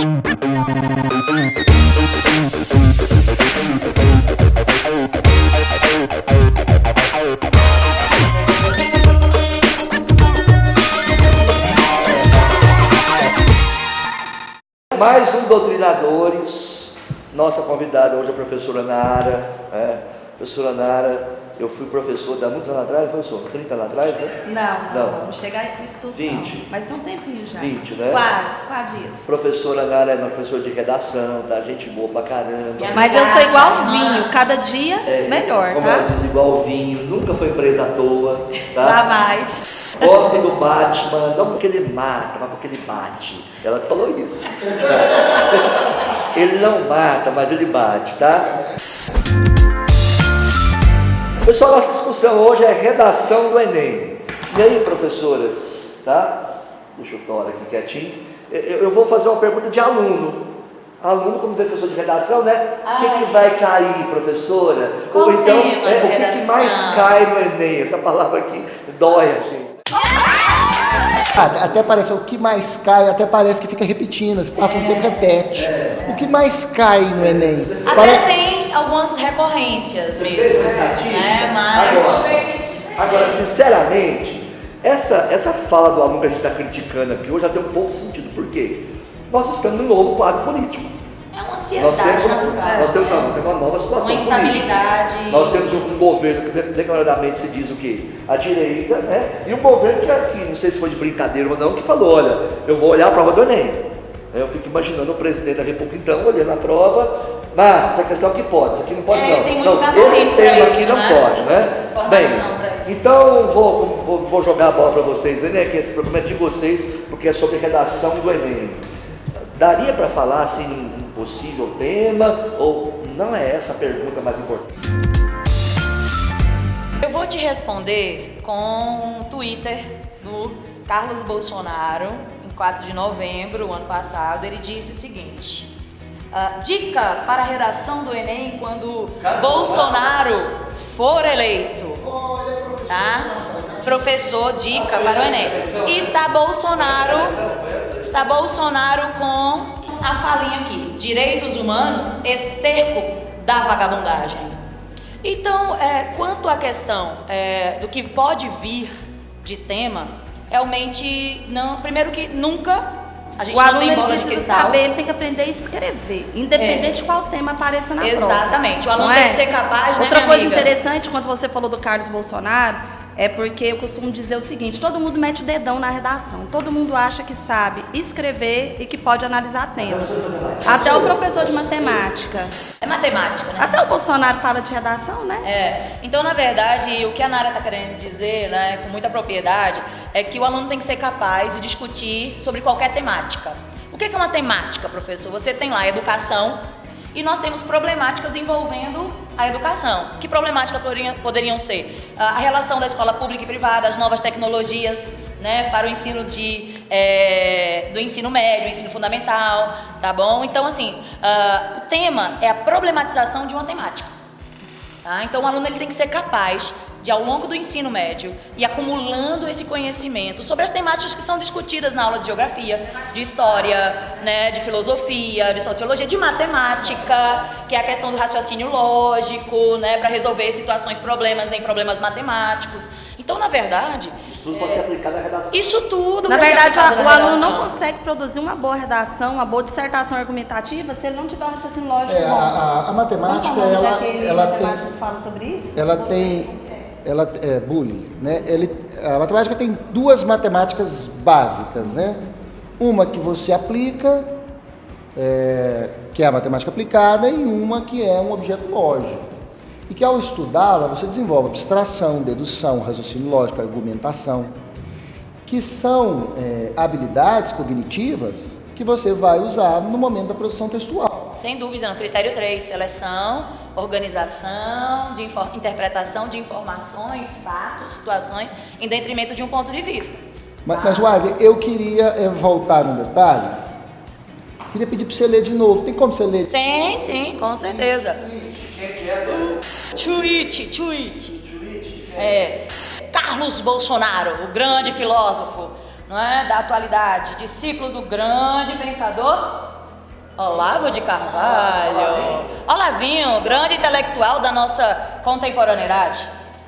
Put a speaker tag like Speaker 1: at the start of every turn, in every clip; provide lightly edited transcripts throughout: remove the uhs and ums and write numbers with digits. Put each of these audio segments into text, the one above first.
Speaker 1: Mais um Doutrinadores, nossa convidada hoje é a professora Nara. Professora Nara, eu fui professor há muitos anos atrás, foi uns 30 anos atrás, né?
Speaker 2: Não chegar em Cristo
Speaker 1: 20.
Speaker 2: Mas tem um tempinho já.
Speaker 1: 20, né?
Speaker 2: Quase isso.
Speaker 1: Professora Nara é uma professora de redação, tá? Gente boa pra caramba.
Speaker 2: Mas eu sou igual ao vinho, cada dia melhor,
Speaker 1: como
Speaker 2: tá?
Speaker 1: ela diz, igual ao vinho, nunca foi presa à toa, tá?
Speaker 2: Jamais.
Speaker 1: Gosto do Batman, não porque ele mata, mas porque ele bate. Ela falou isso. Ele não mata, mas ele bate, tá? Pessoal, nossa discussão hoje é redação do Enem. E aí, professoras, tá? Deixa eu torar aqui quietinho. Eu vou fazer uma pergunta de aluno. Aluno, quando vê professor de redação, né? O que vai cair, professora?
Speaker 2: Qual
Speaker 1: ou então,
Speaker 2: tema de
Speaker 1: o que
Speaker 2: redação?
Speaker 1: mais cai no Enem? Essa palavra aqui dói a gente.
Speaker 3: Até parece, o que mais cai, até parece que fica repetindo, você passa um tempo e repete. O que mais cai no Enem?
Speaker 4: Até tem algumas recorrências mesmo, né? Mas...
Speaker 1: Agora, sinceramente, essa fala do aluno que a gente está criticando aqui hoje já tem um pouco sentido. Por quê? Nós estamos num novo quadro político.
Speaker 4: É uma ansiedade natural.
Speaker 1: Nós temos uma nova situação
Speaker 4: uma instabilidade.
Speaker 1: política. Nós temos um governo que declaradamente se diz o quê? A direita, né? E um governo que aqui, não sei se foi de brincadeira ou não, que falou, olha, eu vou olhar a prova do Enem. Eu fico imaginando o presidente da República, então, olhando a prova, mas essa questão aqui pode, isso aqui não pode não.
Speaker 4: Tem muito
Speaker 1: Não, esse tema aqui
Speaker 4: isso,
Speaker 1: não
Speaker 4: né?
Speaker 1: pode, né? Bem, então vou jogar a bola para vocês, né? Que esse programa é de vocês, porque é sobre redação do Enem. Daria para falar assim um possível tema, ou não é essa a pergunta mais importante?
Speaker 4: Eu vou te responder com um Twitter do Carlos Bolsonaro, em 4 de novembro, ano passado. Ele disse o seguinte: dica para a redação do Enem quando Bolsonaro for eleito. Tá? Professor, dica para o Enem. E está Bolsonaro com a falinha aqui: direitos humanos, esterco da vagabundagem. Então, quanto à questão do que pode vir de tema, realmente não. Primeiro que nunca a gente não tem bola de cristal. O aluno
Speaker 2: precisa saber, ele tem que aprender a escrever, independente de qual tema apareça na prova.
Speaker 4: Exatamente. O aluno tem que ser capaz, né,
Speaker 2: Outra coisa
Speaker 4: amiga?
Speaker 2: interessante, quando você falou do Carlos Bolsonaro, é porque eu costumo dizer o seguinte: todo mundo mete o dedão na redação, todo mundo acha que sabe escrever e que pode analisar temas. Até o professor de matemática.
Speaker 4: É matemática, né?
Speaker 2: Até o Bolsonaro fala de redação, né?
Speaker 4: Então, na verdade, o que a Nara está querendo dizer, né, com muita propriedade, é que o aluno tem que ser capaz de discutir sobre qualquer temática. O que é uma temática, professor? Você tem lá a educação, e nós temos problemáticas envolvendo a educação. Que problemáticas poderiam ser? A relação da escola pública e privada, as novas tecnologias, né, para o ensino do ensino médio, ensino fundamental, tá bom? Então, assim, o tema é a problematização de uma temática. Tá? Então, o aluno ele tem que ser capaz de, ao longo do ensino médio, e acumulando esse conhecimento sobre as temáticas que são discutidas na aula de geografia, de história, né, de filosofia, de sociologia, de matemática, que é a questão do raciocínio lógico, né, para resolver problemas em problemas matemáticos. Então, na verdade,
Speaker 1: isso tudo pode ser aplicado à redação.
Speaker 4: Isso tudo.
Speaker 2: Na verdade, o aluno não consegue produzir uma boa redação, uma boa dissertação argumentativa, se ele não tiver um raciocínio lógico bom.
Speaker 3: A matemática, ela tem.
Speaker 2: Fala sobre isso?
Speaker 3: Bullying, né? A matemática tem duas matemáticas básicas, né? Uma que você aplica, que é a matemática aplicada, e uma que é um objeto lógico. E que ao estudá-la, você desenvolve abstração, dedução, raciocínio lógico, argumentação, que são habilidades cognitivas que você vai usar no momento da produção textual.
Speaker 4: Sem dúvida, no critério 3, seleção, organização, interpretação de informações, fatos, situações, em detrimento de um ponto de vista.
Speaker 3: Mas Wagner, eu queria voltar no detalhe, queria pedir para você ler de novo. Tem como você ler?
Speaker 4: Tem, sim, com certeza. Tweet. Carlos Bolsonaro, o grande filósofo, não é, da atualidade, discípulo do grande pensador Olavo de Carvalho. Olavinho, grande intelectual da nossa contemporaneidade.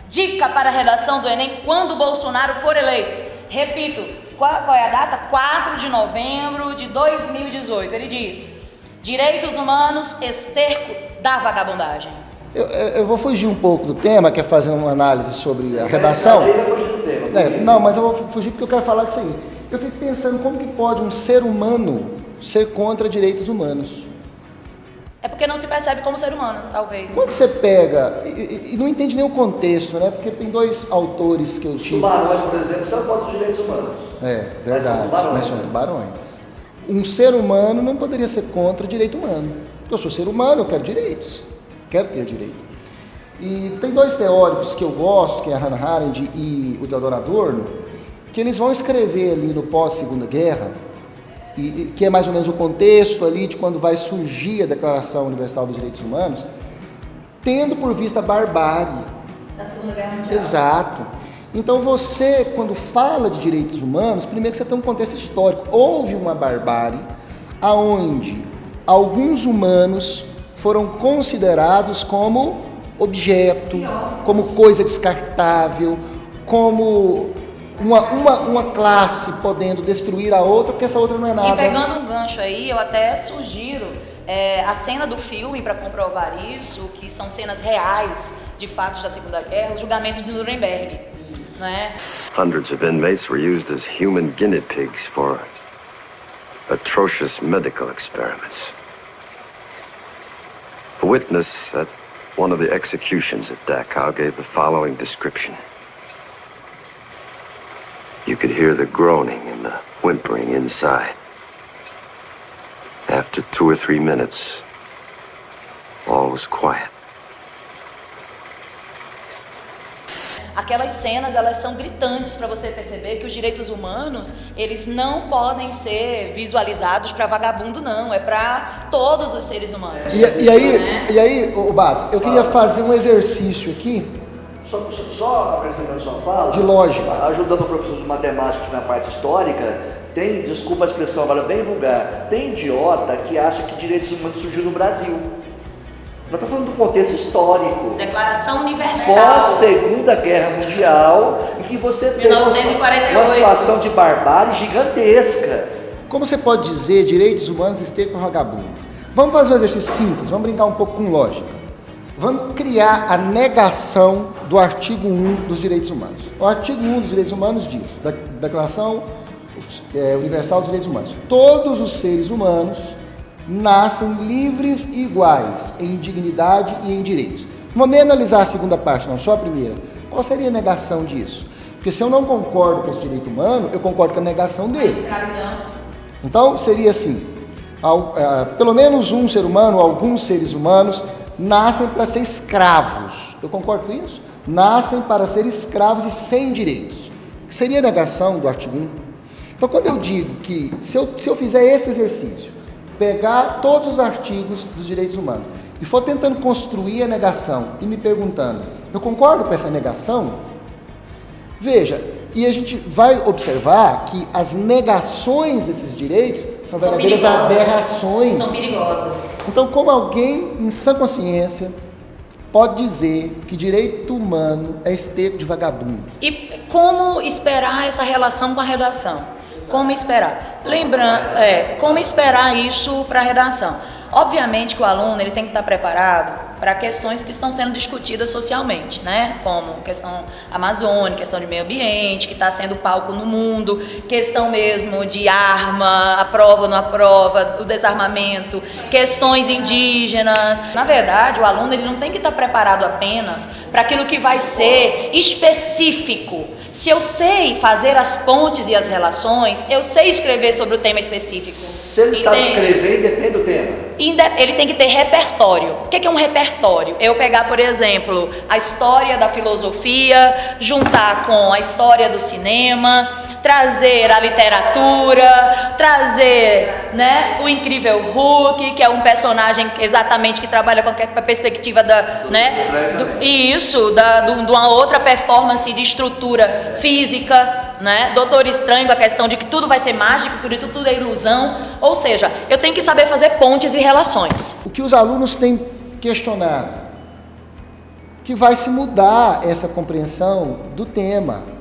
Speaker 4: Dica para a redação do Enem quando Bolsonaro for eleito. Repito, qual é a data? 4 de novembro de 2018. Ele diz: direitos humanos, esterco da vagabundagem.
Speaker 3: Eu vou fugir um pouco do tema, que é fazer uma análise sobre a redação.
Speaker 1: Ele vai fugir do tema.
Speaker 3: Não, mas eu vou fugir porque eu quero falar disso aí. Eu fico pensando como que pode um ser humano ser contra direitos humanos.
Speaker 4: É porque não se percebe como ser humano, talvez.
Speaker 3: Quando você pega, e não entende nem o contexto, né? Porque tem dois autores que eu tive.
Speaker 1: Tubarões, por exemplo, são contra os direitos humanos.
Speaker 3: É, verdade.
Speaker 1: Mas
Speaker 3: são tubarões. Um ser humano não poderia ser contra direito humano. Porque eu sou ser humano, eu quero direitos. Quero ter direito. E tem dois teóricos que eu gosto, que é a Hannah Arendt e o Theodor Adorno, que eles vão escrever ali no pós-Segunda Guerra, que é mais ou menos o contexto ali de quando vai surgir a Declaração Universal dos Direitos Humanos, tendo por vista a barbárie.
Speaker 4: Da Segunda Guerra Mundial.
Speaker 3: Exato. Então você, quando fala de direitos humanos, primeiro que você tem um contexto histórico. Houve uma barbárie aonde alguns humanos foram considerados como objeto, como coisa descartável, como uma classe podendo destruir a outra, porque essa outra não é nada.
Speaker 4: E pegando um gancho aí, eu até sugiro a cena do filme para comprovar isso, que são cenas reais de fatos da Segunda Guerra, o julgamento de Nuremberg, não é?
Speaker 5: Hundreds of inmates were used as human guinea pigs for atrocious medical experiments. A witness at one of the executions at Dachau gave the following description. You could hear the groaning and the whimpering inside. After 2 or 3 minutes, all was quiet.
Speaker 4: Aquelas cenas, elas são gritantes para você perceber que os direitos humanos, eles não podem ser visualizados para vagabundo, não. É para todos os seres humanos.
Speaker 3: E aí, Bato, eu queria fazer um exercício aqui.
Speaker 1: Só acrescentando sua fala,
Speaker 3: de lógica,
Speaker 1: ajudando o professor de matemática na parte histórica, tem, desculpa a expressão, agora bem vulgar, tem idiota que acha que direitos humanos surgiu no Brasil. Nós estamos falando do contexto histórico.
Speaker 4: Declaração Universal.
Speaker 1: Pós-Segunda Guerra Mundial, em que você tem uma situação de barbárie gigantesca.
Speaker 3: Como você pode dizer direitos humanos esterco vagabundo? Vamos fazer um exercício simples, vamos brincar um pouco com lógica. Vamos criar a negação do artigo 1 dos direitos humanos. O artigo 1 dos direitos humanos diz, da Declaração Universal dos Direitos Humanos: todos os seres humanos nascem livres e iguais em dignidade e em direitos. Vamos analisar a segunda parte, não só a primeira. Qual seria a negação disso? Porque se eu não concordo com esse direito humano, eu concordo com a negação dele. Então seria assim: pelo menos um ser humano, alguns seres humanos nascem para ser escravos. Eu concordo com isso? Nascem para ser escravos e sem direitos. Que seria a negação do artigo 1. Então, quando eu digo que, se eu fizer esse exercício, pegar todos os artigos dos direitos humanos e for tentando construir a negação e me perguntando, eu concordo com essa negação? Veja, e a gente vai observar que as negações desses direitos são verdadeiras aberrações.
Speaker 4: São perigosas.
Speaker 3: Então, como alguém em sã consciência pode dizer que direito humano é esterco de vagabundo?
Speaker 4: E como esperar essa relação com a redação? Como esperar? Lembrando, como esperar isso para a redação? Obviamente que o aluno ele tem que estar preparado para questões que estão sendo discutidas socialmente, né? Como questão amazônica, questão de meio ambiente, que está sendo palco no mundo, questão mesmo de arma, aprova ou não aprova, o desarmamento, questões indígenas. Na verdade, o aluno ele não tem que estar preparado apenas para aquilo que vai ser específico. Se eu sei fazer as pontes e as relações, eu sei escrever sobre o tema específico.
Speaker 1: Se ele sabe escrever, depende do tema.
Speaker 4: Ele tem que ter repertório. O que é um repertório? Eu pegar, por exemplo, a história da filosofia, juntar com a história do cinema, trazer a literatura, trazer, né, o incrível Hulk, que é um personagem exatamente que trabalha com a perspectiva da, né, de uma outra performance de estrutura física, né, Doutor Estranho, a questão de que tudo vai ser mágico, por isso tudo é ilusão, ou seja, eu tenho que saber fazer pontes e relações.
Speaker 3: O que os alunos têm questionado, que vai se mudar essa compreensão do tema,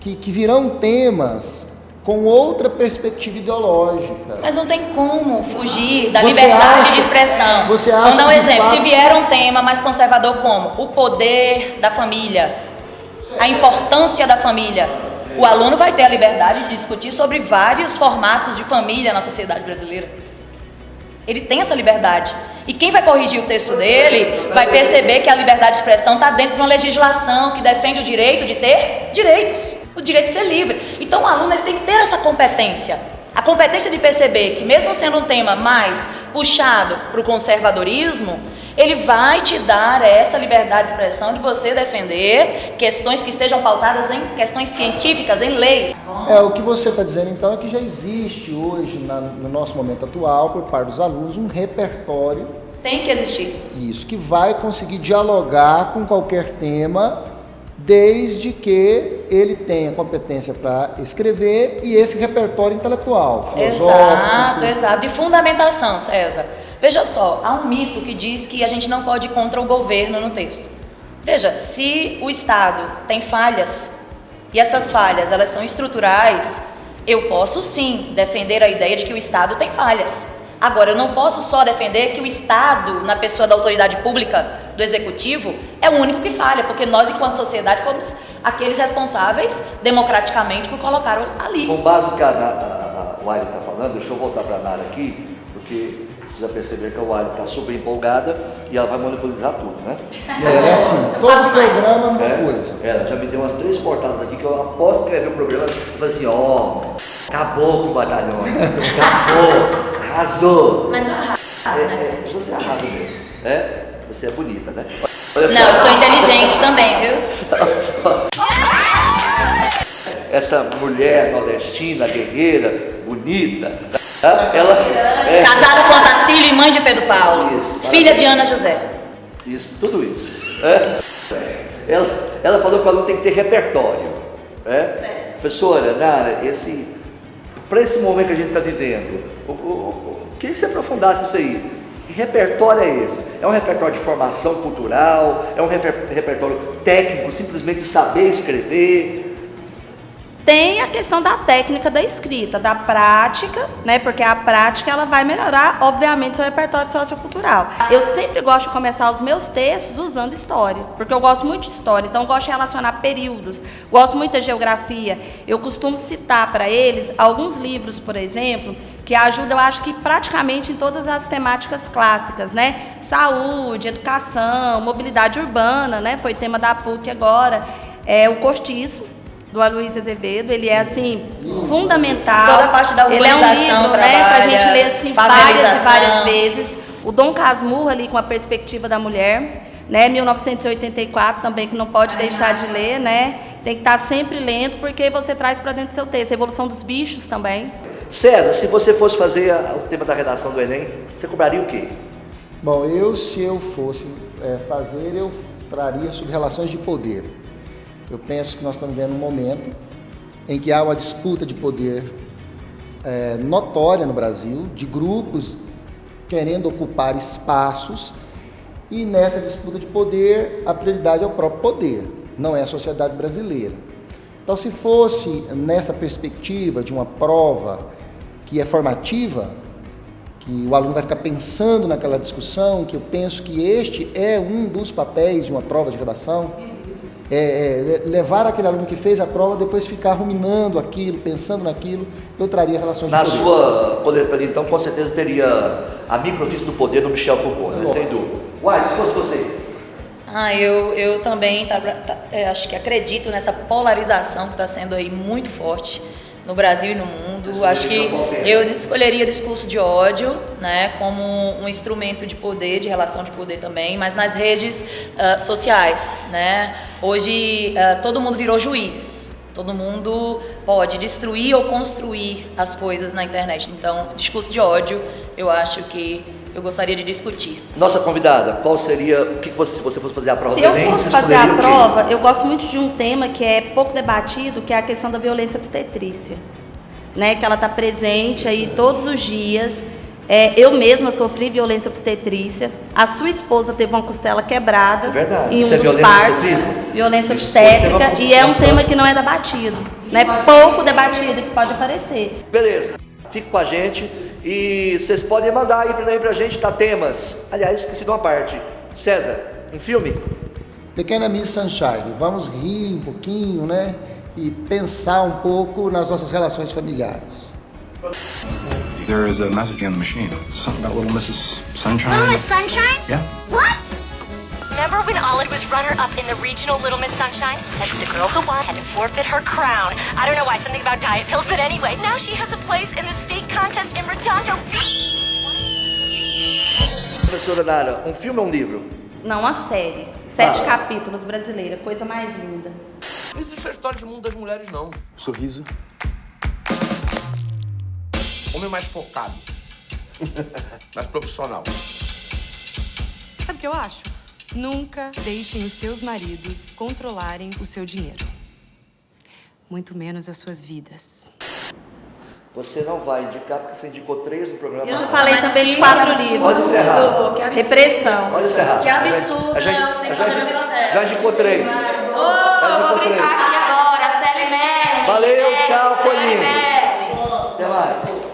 Speaker 3: que virão temas com outra perspectiva ideológica.
Speaker 4: Mas não tem como fugir da
Speaker 3: Você
Speaker 4: liberdade
Speaker 3: acha-
Speaker 4: de expressão.
Speaker 3: você acha
Speaker 4: Vamos dar um
Speaker 3: que,
Speaker 4: exemplo.
Speaker 3: de fato-
Speaker 4: Se vier um tema mais conservador como o poder da família, a importância da família, o aluno vai ter a liberdade de discutir sobre vários formatos de família na sociedade brasileira. Ele tem essa liberdade. E quem vai corrigir o texto dele vai perceber que a liberdade de expressão está dentro de uma legislação que defende o direito de ter direitos, o direito de ser livre. Então o aluno ele tem que ter essa competência. A competência de perceber que mesmo sendo um tema mais puxado para o conservadorismo, ele vai te dar essa liberdade de expressão de você defender questões que estejam pautadas em questões científicas, em leis.
Speaker 3: O que você está dizendo então é que já existe hoje, no nosso momento atual, por parte dos alunos, um repertório.
Speaker 4: Tem que existir.
Speaker 3: Isso, que vai conseguir dialogar com qualquer tema, desde que ele tenha competência para escrever e esse repertório intelectual, filosófico.
Speaker 4: Exato. De fundamentação, César. Veja só, há um mito que diz que a gente não pode ir contra o governo no texto. Veja, se o Estado tem falhas, e essas falhas elas são estruturais, eu posso sim defender a ideia de que o Estado tem falhas. Agora, eu não posso só defender que o Estado, na pessoa da autoridade pública, do Executivo, é o único que falha, porque nós, enquanto sociedade, fomos aqueles responsáveis, democraticamente, por colocar ali.
Speaker 1: Com base no que a Wiley está falando, deixa eu voltar para a Nara aqui, porque vocês já perceberam que a Wiley está super empolgada e ela vai monopolizar tudo, né?
Speaker 3: É assim, todo programa é uma coisa.
Speaker 1: Ela já me deu umas 3 cortadas aqui que eu após que ver o programa, eu falei assim, acabou com o batalhão, acabou, arrasou.
Speaker 4: Mas não arrasa, né, Sérgio?
Speaker 1: Você arrasa mesmo, Você é bonita, né?
Speaker 4: Não, eu sou inteligente também, viu?
Speaker 1: Essa mulher nordestina, guerreira, bonita, ela
Speaker 4: Casada com Otacílio e mãe de Pedro Paulo.
Speaker 1: Isso,
Speaker 4: Filha de Ana José.
Speaker 1: Isso, tudo isso. Ela falou que o aluno tem que ter repertório. Professora, Nara, para esse momento que a gente está vivendo, queria que você aprofundasse isso aí. Que repertório é esse? É um repertório de formação cultural? É um repertório técnico, simplesmente saber escrever?
Speaker 2: Tem a questão da técnica da escrita, da prática, né? Porque a prática ela vai melhorar, obviamente, seu repertório sociocultural. Eu sempre gosto de começar os meus textos usando história, porque eu gosto muito de história, então eu gosto de relacionar períodos, gosto muito da geografia. Eu costumo citar para eles alguns livros, por exemplo, que ajudam, eu acho que praticamente em todas as temáticas clássicas, né? Saúde, educação, mobilidade urbana, né? Foi tema da PUC agora, o Cortiço, do Aloysio Azevedo, ele é assim, fundamental.
Speaker 4: Toda a parte da urbanização,
Speaker 2: ele é um livro, né, pra gente ler assim várias e várias
Speaker 4: favelização.
Speaker 2: vezes. O Dom Casmurro ali com a perspectiva da mulher, né, 1984 também, que não pode deixar de ler, né? Tem que estar sempre lendo, porque você traz para dentro do seu texto. A Evolução dos Bichos também.
Speaker 1: César, se você fosse fazer o tema da redação do Enem, você cobraria o quê?
Speaker 3: Bom, se eu fosse fazer, eu traria sobre relações de poder. Eu penso que nós estamos vivendo um momento em que há uma disputa de poder notória no Brasil, de grupos querendo ocupar espaços, e nessa disputa de poder, a prioridade é o próprio poder, não é a sociedade brasileira. Então, se fosse nessa perspectiva de uma prova que é formativa, que o aluno vai ficar pensando naquela discussão, que eu penso que este é um dos papéis de uma prova de redação, levar aquele aluno que fez a prova, depois ficar ruminando aquilo, pensando naquilo, eu traria relações de poder.
Speaker 1: Na sua coletânea, então, com certeza teria a microfície do poder do Michel Foucault, né? Sem dúvida. Uai, se fosse você?
Speaker 4: Eu também acho que acredito nessa polarização que está sendo aí muito forte no Brasil e no mundo. Acho que eu escolheria discurso de ódio, né, como um instrumento de poder, de relação de poder também, mas nas redes sociais, né? Hoje todo mundo virou juiz. Todo mundo pode destruir ou construir as coisas na internet. Então, discurso de ódio, eu acho que eu gostaria de discutir.
Speaker 1: Nossa convidada, qual seria, o que você, se você fosse fazer a prova
Speaker 2: Se
Speaker 1: do
Speaker 2: eu
Speaker 1: Enem,
Speaker 2: fosse
Speaker 1: você
Speaker 2: fazer a
Speaker 1: escolheria o quê?
Speaker 2: prova, eu gosto muito de um tema que é pouco debatido, que é a questão da violência obstetrícia, né? Que ela está presente aí todos os dias. Eu mesma sofri violência obstetrícia. A sua esposa teve uma costela quebrada
Speaker 1: É verdade.
Speaker 2: em um
Speaker 1: Isso é
Speaker 2: dos
Speaker 1: violência
Speaker 2: partos,
Speaker 1: obstetrícia?
Speaker 2: violência
Speaker 1: Minha esposa teve uma
Speaker 2: obstétrica, e é um
Speaker 1: costela.
Speaker 2: tema que não é debatido, né? Pouco debatido que pode aparecer.
Speaker 1: Beleza, fique com a gente e vocês podem mandar aí pra gente, tá, temas. Aliás, esqueci de uma parte. César, um filme?
Speaker 3: Pequena Miss Sunshine, vamos rir um pouquinho, né? E pensar um pouco nas nossas relações familiares.
Speaker 6: There is a message on the machine. Something about little Mrs. Sunshine.
Speaker 7: Little Miss Sunshine?
Speaker 6: Yeah.
Speaker 7: What? Remember when Olive was runner-up in the regional Little Miss Sunshine? That's the girl who won had to forfeit her crown. I don't know why, something about diet pills, but anyway, now she has a place in the state contest in Redondo.
Speaker 1: Professora Nara, um filme ou um livro?
Speaker 2: Não, a série. 7 capítulos, brasileira, coisa mais linda.
Speaker 8: Não existe a história de mundo das mulheres, não.
Speaker 6: Sorriso.
Speaker 8: Homem mais focado. Mais profissional.
Speaker 9: Sabe o que eu acho? Nunca deixem os seus maridos controlarem o seu dinheiro. Muito menos as suas vidas.
Speaker 1: Você não vai indicar porque você indicou 3 no programa.
Speaker 2: Eu já
Speaker 1: passado.
Speaker 2: falei
Speaker 4: mas
Speaker 2: também de
Speaker 4: que
Speaker 2: 4
Speaker 4: absurdo.
Speaker 2: livros.
Speaker 1: Pode encerrar.
Speaker 4: Que absurdo.
Speaker 2: Repressão.
Speaker 1: Pode encerrar.
Speaker 4: Que absurdo,
Speaker 1: A gente-
Speaker 4: eu tenho que
Speaker 1: a
Speaker 4: fazer
Speaker 1: gente-
Speaker 4: meu negócio.
Speaker 1: Já indicou 3.
Speaker 4: Eu vou gritar aqui agora, Sally Merlin.
Speaker 1: Valeu, tchau, foi
Speaker 4: Sally
Speaker 1: lindo.
Speaker 4: Merlin.
Speaker 1: Até mais.